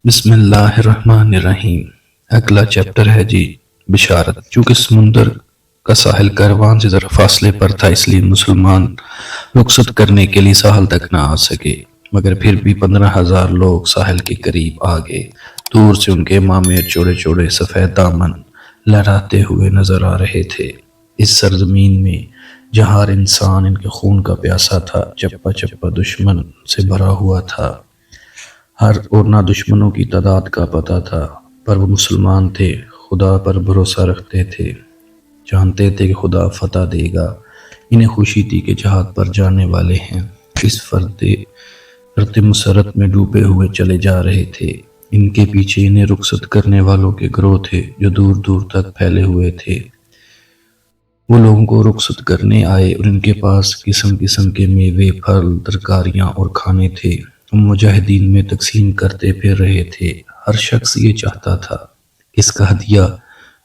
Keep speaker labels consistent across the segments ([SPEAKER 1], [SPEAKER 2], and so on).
[SPEAKER 1] بسم اللہ الرحمن الرحیم۔ اگلا چیپٹر ہے جی بشارت۔ چونکہ سمندر کا ساحل کاروان سے ذرا فاصلے پر تھا، اس لیے مسلمان رخصت کرنے کے لیے ساحل تک نہ آ سکے، مگر پھر بھی 15,000 لوگ ساحل کے قریب آ گئے۔ دور سے ان کے مامیر چوڑے چوڑے سفید دامن لہراتے ہوئے نظر آ رہے تھے۔ اس سرزمین میں جہاں ہر انسان ان کے خون کا پیاسا تھا، چپا چپا دشمن سے بھرا ہوا تھا، اور نہ دشمنوں کی تعداد کا پتہ تھا، پر وہ مسلمان تھے، خدا پر بھروسہ رکھتے تھے، جانتے تھے کہ خدا فتح دے گا۔ انہیں خوشی تھی کہ جہاد پر جانے والے ہیں، اس فرد مسرت میں ڈوبے ہوئے چلے جا رہے تھے۔ ان کے پیچھے انہیں رخصت کرنے والوں کے گروہ تھے جو دور دور تک پھیلے ہوئے تھے۔ وہ لوگوں کو رخصت کرنے آئے اور ان کے پاس قسم قسم کے میوے، پھل، ترکاریاں اور کھانے تھے۔ ہم مجاہدین میں تقسیم کرتے پھر رہے تھے۔ ہر شخص یہ چاہتا تھا کہ اس کا ہدیہ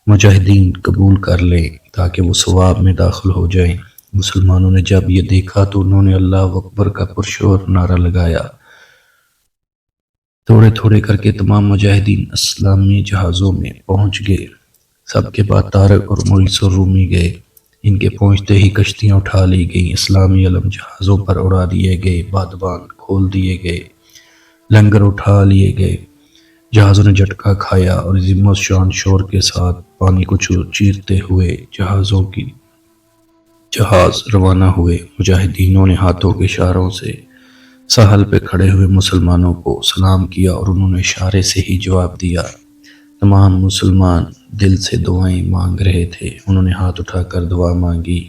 [SPEAKER 1] مجاہدین قبول کر لیں تاکہ وہ ثواب میں داخل ہو جائیں۔ مسلمانوں نے جب یہ دیکھا تو انہوں نے اللہ اکبر کا پرشور نعرہ لگایا۔ تھوڑے تھوڑے کر کے تمام مجاہدین اسلامی جہازوں میں پہنچ گئے۔ سب کے بعد طارق اور مویس اور رومی گئے۔ ان کے پہنچتے ہی کشتیاں اٹھا لی گئیں، اسلامی علم جہازوں پر اڑا دیے گئے، بادبان کھول دیے گئے، لنگر اٹھا لیے گئے۔ جہازوں نے جھٹکا کھایا اور عظمت شان شور کے ساتھ پانی کو چیرتے ہوئے جہاز روانہ ہوئے۔ مجاہدینوں نے ہاتھوں کے اشاروں سے ساحل پہ کھڑے ہوئے مسلمانوں کو سلام کیا اور انہوں نے اشارے سے ہی جواب دیا۔ تمام مسلمان دل سے دعائیں مانگ رہے تھے۔ انہوں نے ہاتھ اٹھا کر دعا مانگی۔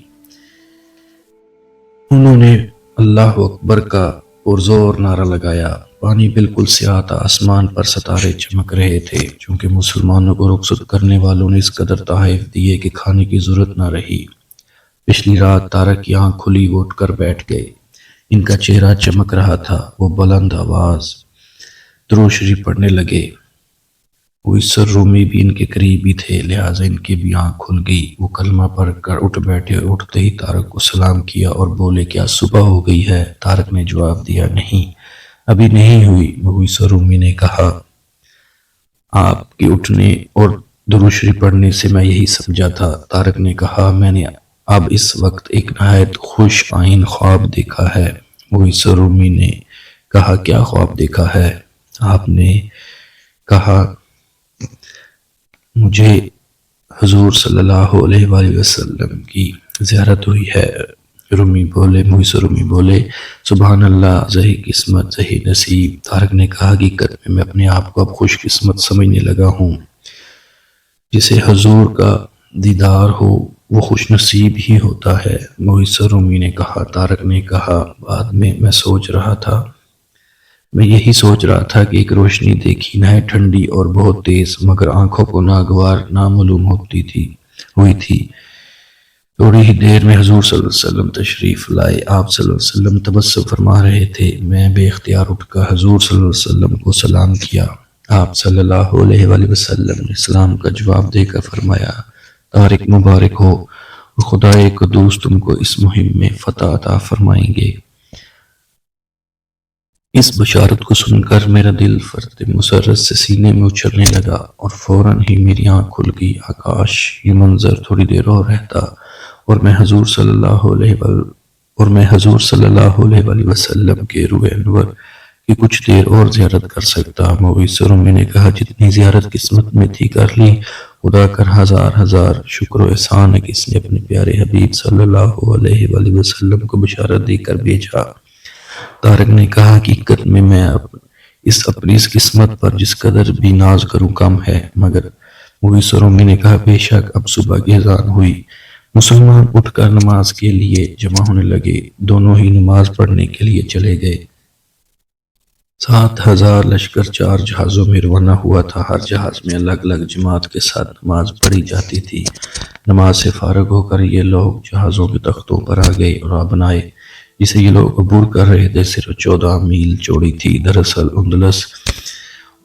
[SPEAKER 1] انہوں نے اللہ اکبر کا پرزور نعرہ لگایا۔ پانی بالکل سیاہ تھا، آسمان پر ستارے چمک رہے تھے۔ چونکہ مسلمانوں کو رخصت کرنے والوں نے اس قدر تحائف دیے کہ کھانے کی ضرورت نہ رہی۔ پچھلی رات طارق کی آنکھ کھلی، وہ اٹھ کر بیٹھ گئے۔ ان کا چہرہ چمک رہا تھا۔ وہ بلند آواز درود شریف پڑھنے لگے۔ مویسر رومی بھی ان کے قریب ہی تھے، لہٰذا ان کی بھی آنکھ کھل گئی۔ وہ کلمہ پڑھ کر اٹھ بیٹھے۔ اٹھتے ہی طارق کو سلام کیا اور بولے، کیا صبح ہو گئی ہے؟ طارق نے جواب دیا، نہیں، ابھی نہیں ہوئی۔ مویسر رومی نے کہا، آپ کے اٹھنے اور درود شریف پڑھنے سے میں یہی سمجھا تھا۔ طارق نے کہا، میں نے اب اس وقت ایک نہایت خوش آئین خواب دیکھا ہے۔ مویسر رومی نے کہا، کیا خواب دیکھا ہے؟ آپ نے کہا، مجھے حضور صلی اللہ علیہ وآلہ وسلم کی زیارت ہوئی ہے۔ مویسر رومی بولے، سبحان اللہ، صحیح قسمت، صحیح نصیب۔ طارق نے کہا، حقیقت میں اپنے آپ کو اب خوش قسمت سمجھنے لگا ہوں۔ جسے حضور کا دیدار ہو وہ خوش نصیب ہی ہوتا ہے۔ مویسر رومی نے کہا۔ طارق نے کہا، بعد میں یہی سوچ رہا تھا کہ ایک روشنی دیکھی، نہایت ٹھنڈی اور بہت تیز، مگر آنکھوں کو ناگوار نامعلوم ہوئی تھی۔ تھوڑی ہی دیر میں حضور صلی اللہ علیہ وسلم تشریف لائے۔ آپ صلی اللہ علیہ وسلم تبسم فرما رہے تھے۔ میں بے اختیار اٹھ کر حضور صلی اللہ علیہ وسلم کو سلام کیا۔ آپ صلی اللہ علیہ وآلہ وسلم نے سلام کا جواب دے کر فرمایا، طارق مبارک ہو، اور خدائے قدوس تم کو اس مہم میں فتح عطا فرمائیں گے۔ اس بشارت کو سن کر میرا دل فرط مسرت سے سینے میں اچھلنے لگا اور فوراً ہی میری آنکھ کھل گئی۔ آکاش یہ منظر تھوڑی دیر اور رہتا اور میں حضور صلی اللہ علیہ وسلم کے روح انور کی کچھ دیر اور زیارت کر سکتا۔ مویسر رومی نے کہا، جتنی زیارت قسمت میں تھی کر لی، خدا کر ہزار ہزار شکر و احسان ہے کہ اس نے اپنے پیارے حبیب صلی اللہ علیہ وآلہ وسلم کو بشارت دے کر بھیجا۔ طارق نے کہا، حقیقت میں اپنی اس قسمت پر جس قدر بھی ناز کروں کم ہے۔ مگر مویسر رومی نے کہا، بے شک اب صبح کی اذان ہوئی۔ مسلمان اٹھ کر نماز کے لیے جمع ہونے لگے۔ دونوں ہی نماز پڑھنے کے لیے چلے گئے۔ 7,000 لشکر 4 جہازوں میں روانہ ہوا تھا۔ ہر جہاز میں الگ الگ جماعت کے ساتھ نماز پڑھی جاتی تھی۔ نماز سے فارغ ہو کر یہ لوگ جہازوں کے تختوں پر آ گئے اور راہ بنائے جسے یہ لوگ عبور کر رہے تھے صرف 14 میل چوڑی تھی۔ دراصل اندلس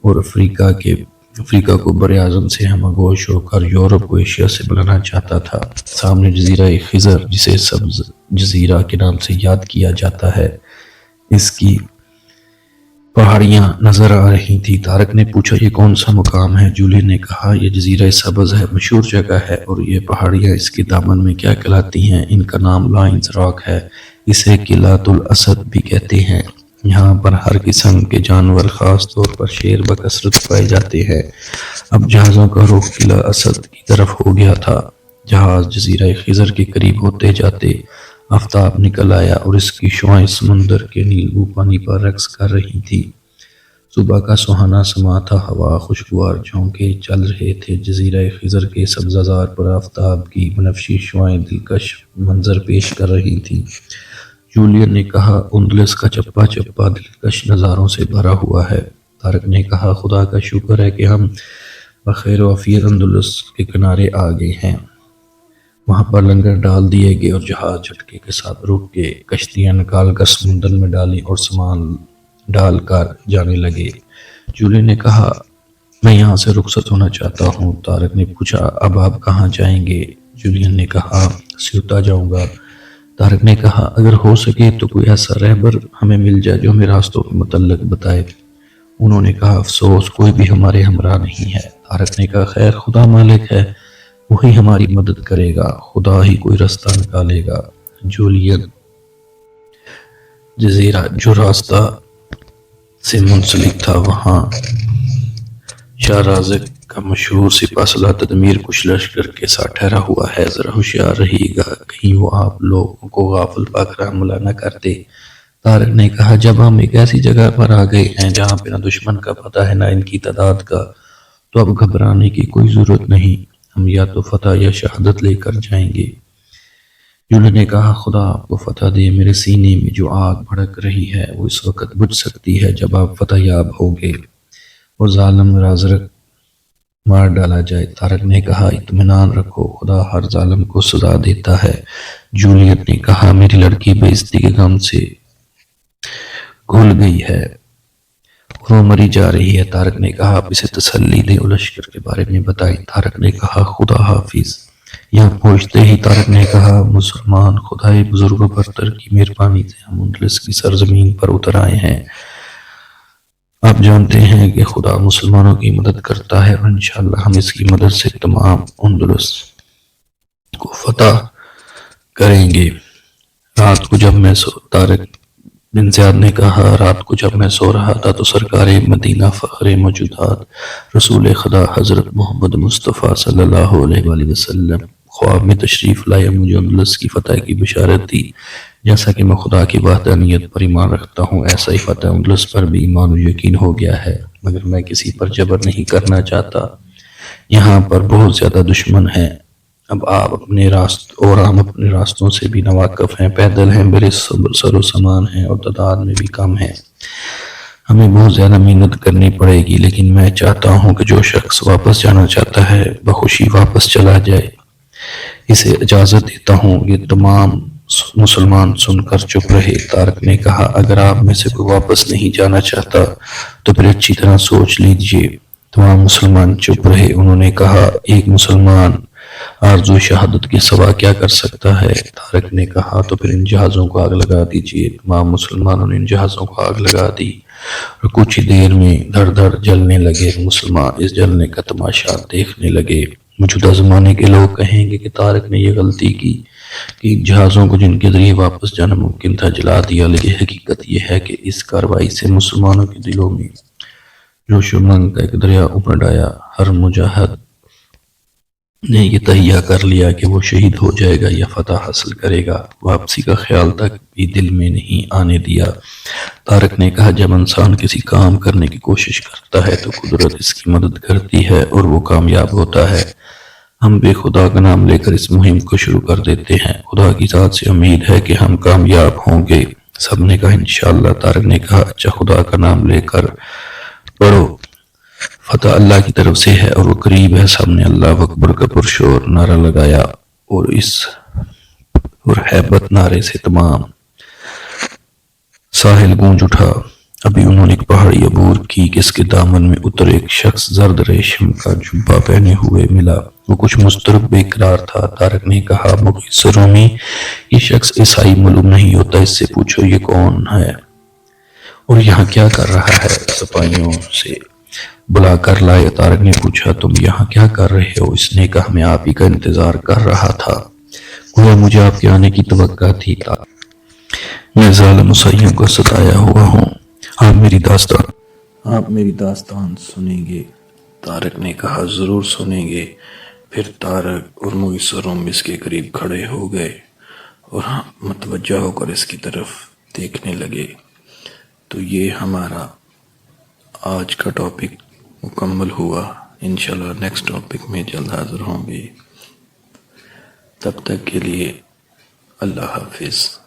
[SPEAKER 1] اور افریقہ کو بر اعظم سے ہمگوش ہو کر یورپ کو ایشیا سے ملانا چاہتا تھا۔ سامنے جزیرہ خضر، جسے سبز جزیرہ کے نام سے یاد کیا جاتا ہے، اس کی پہاڑیاں نظر آ رہی تھی۔ طارق نے پوچھا یہ کون سا مقام ہے؟ جولین نے کہا یہ جزیرہ سبز ہے، مشہور جگہ ہے، اور یہ پہاڑیاں اس کے دامن میں کیا کہلاتی ہیں؟ ان کا نام لائنز راک ہے، اسے قلعۃ الاسد بھی کہتے ہیں۔ یہاں پر ہر قسم کے جانور، خاص طور پر شیر بکثرت پائے جاتے ہیں۔ اب جہازوں کا رخ قلعہ اسد کی طرف ہو گیا تھا۔ جہاز جزیرہ خضر کے قریب ہوتے جاتے آفتاب نکل آیا اور اس کی شعاعیں سمندر کے نیلو پانی پر رقص کر رہی تھی۔ صبح کا سہانا سما تھا، ہوا خوشگوار جھونکے چل رہے تھے۔ جزیرہ خضر کے سبززار پر آفتاب کی بنفشی شعاعیں دلکش منظر پیش کر رہی تھیں۔ جولین نے کہا اندلس کا چپا چپا دلکش نظاروں سے بھرا ہوا ہے۔ طارق نے کہا خدا کا شکر ہے کہ ہم بخیر و عافیت اندلس کے کنارے آ گئے ہیں۔ وہاں پر لنگر ڈال دیے گئے اور جہاز جھٹکے کے ساتھ رک گئے۔ کشتیاں نکال کر سمندر میں ڈالیں اور سامان ڈال کر جانے لگے۔ جولین نے کہا میں یہاں سے رخصت ہونا چاہتا ہوں۔ طارق نے پوچھا اب آپ کہاں جائیں گے؟ جولین نے کہا سیوطا جاؤں گا۔ طارق نے کہا اگر ہو سکے تو کوئی ایسا رہبر ہمیں مل جائے جو ہمیں راستوں کے متعلق بتائے۔ انہوں نے کہا افسوس کوئی بھی ہمارے ہمراہ نہیں ہے۔ طارق نے کہا خیر خدا مالک ہے، وہی ہماری مدد کرے گا، خدا ہی کوئی راستہ نکالے گا۔ جولین جزیرہ جو راستہ سے منسلک تھا، وہاں شاہ رازق کا مشہور سپہ سالار تدمیر کچھ لشکر کے ساتھ ٹھہرا ہوا ہے، ذرا ہوشیار رہیے گا کہیں وہ آپ لوگوں کو غافل پا کر حملہ نہ کر دے۔ طارق نے کہا جب ہم ایک ایسی جگہ پر آ گئے ہیں جہاں پہ نہ دشمن کا پتہ ہے نہ ان کی تعداد کا، تو اب گھبرانے کی کوئی ضرورت نہیں، ہم یا تو فتح یا شہادت لے کر جائیں گے۔ جولین نے کہا خدا آپ کو فتح دے، میرے سینے میں جو آگ بھڑک رہی ہے وہ اس وقت بجھ سکتی ہے جب آپ فتح یاب ہوگے اور ظالم رازق مار ڈالا جائے۔ طارق نے کہا اطمینان رکھو، خدا ہر ظالم کو سزا دیتا ہے۔ جولین نے کہا میری لڑکی بے عزتی کے غم سے گھل گئی ہے اور وہ مری جا رہی ہے۔ طارق نے کہا آپ اسے تسلی دیں اور لشکر کے بارے میں بتائیں۔ طارق نے کہا خدا حافظ۔ یہاں پہنچتے ہی طارق نے کہا مسلمان خدائے بزرگ و برتر کی مہربانی سے ہم اندلس کی سرزمین پر اتر آئے ہیں۔ آپ جانتے ہیں کہ خدا مسلمانوں کی مدد کرتا ہے اور انشاءاللہ ہم اس کی مدد سے تمام اندلس کو فتح کریں گے۔ رات کو جب میں طارق بن زیاد نے کہا رات کو جب میں سو رہا تھا تو سرکار مدینہ فخر موجودات رسول خدا حضرت محمد مصطفیٰ صلی اللہ علیہ وآلہ وسلم خواب میں تشریف لائے، مجھے اندلس کی فتح کی بشارت دی۔ جیسا کہ میں خدا کی وحدانیت پر ایمان رکھتا ہوں، ایسا ہی فتح اندلس پر بھی ایمان و یقین ہو گیا ہے، مگر میں کسی پر جبر نہیں کرنا چاہتا۔ یہاں پر بہت زیادہ دشمن ہیں، اب آپ اپنے اور ہم اپنے راستوں سے بھی ناواقف ہیں، پیدل ہیں، بڑے سر و سامان ہیں اور تعداد میں بھی کم ہیں، ہمیں بہت زیادہ محنت کرنی پڑے گی، لیکن میں چاہتا ہوں کہ جو شخص واپس جانا چاہتا ہے بخوشی واپس چلا جائے، اسے اجازت دیتا ہوں۔ یہ تمام مسلمان سن کر چپ رہے۔ طارق نے کہا اگر آپ میں سے کوئی واپس نہیں جانا چاہتا تو پھر اچھی طرح سوچ لیجئے۔ تمام مسلمان چپ رہے۔ انہوں نے کہا ایک مسلمان آرزو شہادت کے سوا کیا کر سکتا ہے؟ طارق نے کہا تو پھر ان جہازوں کو آگ لگا دیجئے۔ تمام مسلمانوں نے ان جہازوں کو آگ لگا دی اور کچھ ہی دیر میں دھڑ دھڑ جلنے لگے۔ مسلمان اس جلنے کا تماشا دیکھنے لگے۔ موجودہ زمانے کے لوگ کہیں گے کہ طارق نے یہ غلطی کی کہ ان جہازوں کو جن کے ذریعے واپس جانا ممکن تھا جلا دیا، لیکن حقیقت یہ ہے کہ اس کارروائی سے مسلمانوں کے دلوں میں جوش و منگ کا ایک دریا امڑ آیا۔ ہر مجاہد نے یہ تہیہ کر لیا کہ وہ شہید ہو جائے گا یا فتح حاصل کرے گا، واپسی کا خیال تک بھی دل میں نہیں آنے دیا۔ طارق نے کہا جب انسان کسی کام کرنے کی کوشش کرتا ہے تو قدرت اس کی مدد کرتی ہے اور وہ کامیاب ہوتا ہے۔ ہم بے خدا کا نام لے کر اس مہم کو شروع کر دیتے ہیں، خدا کی ذات سے امید ہے کہ ہم کامیاب ہوں گے۔ سب نے کہا انشاءاللہ۔ طارق نے کہا اچھا خدا کا نام لے کر پڑھو، فتح اللہ کی طرف سے ہے اور وہ قریب ہے۔ سب نے اللہ اکبر کا پرشور نعرہ لگایا اور اس ہیبت نعرے سے تمام ساحل گونج اٹھا۔ ابھی انہوں نے ایک پہاڑی عبور کی کہ اس کے دامن میں اتر ایک شخص زرد ریشم کا جبہ پہنے ہوئے ملا، وہ کچھ مضطرب بے قرار تھا۔ طارق نے کہا مغیث رومی، یہ شخص عیسائی معلوم نہیں ہوتا، اس سے پوچھو یہ کون ہے۔ اور یہاں کیا کر رہا ہے؟ سپاہیوں سے بلا کر لائے طارق نے پوچھا، تم یہاں کیا کر رہے ہو؟ اس نے کہا، میں آپ ہی کا انتظار کر رہا تھا، گویا مجھے آپ کے آنے کی توقع تھی۔ میں ظالم مسیحوں کو ستایا ہوا ہوں، آپ میری داستان سنیں گے؟ طارق نے کہا، ضرور سنیں گے۔ پھر طارق اور مویس اور روم اس کے قریب کھڑے ہو گئے اور متوجہ ہو کر اس کی طرف دیکھنے لگے۔ تو یہ ہمارا آج کا ٹاپک مکمل ہوا۔ انشاءاللہ نیکسٹ ٹاپک میں جلد حاضر ہوں گے۔ تب تک کے لیے اللہ حافظ۔